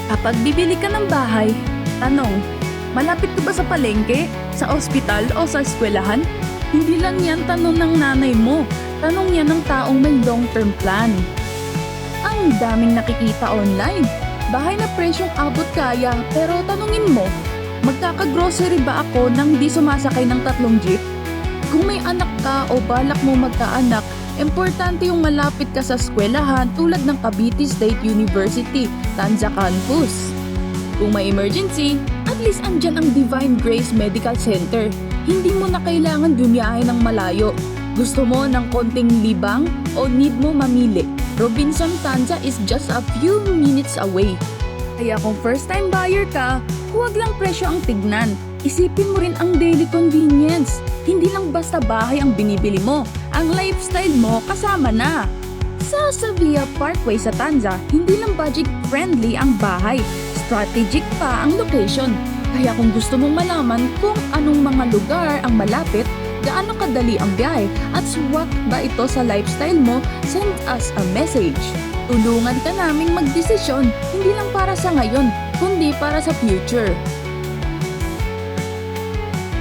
Kapag bibili ka ng bahay, tanong, malapit ka ba sa palengke, sa ospital o sa eskwelahan? Hindi lang yan tanong ng nanay mo, tanong yan ng taong may long-term plan. Ang daming nakikita online, bahay na presyong abot kaya pero tanungin mo, magkaka-grocery ba ako nang di sumasakay ng 3 jeep? Kung may anak ka o balak mo magkaanak, importante yung malapit ka sa eskwelahan tulad ng Cavite State University, Tanza Campus. Kung may emergency, at least andyan ang Divine Grace Medical Center. Hindi mo na kailangan bumiyahe ng malayo. Gusto mo ng konting libang o need mo mamili? Robinson Tanza is just a few minutes away. Kaya kung first time buyer ka, huwag lang presyo ang tignan. Isipin mo rin ang daily convenience. Hindi lang basta bahay ang binibili mo, ang lifestyle mo kasama na. Sa Sevilla Parkway sa Tanza, hindi lang budget-friendly ang bahay, strategic pa ang location. Kaya kung gusto mong malaman kung anong mga lugar ang malapit, gaano kadali ang biyahe at swak ba ito sa lifestyle mo, send us a message. Tulungan ka naming magdesisyon, hindi lang para sa ngayon, kundi para sa future.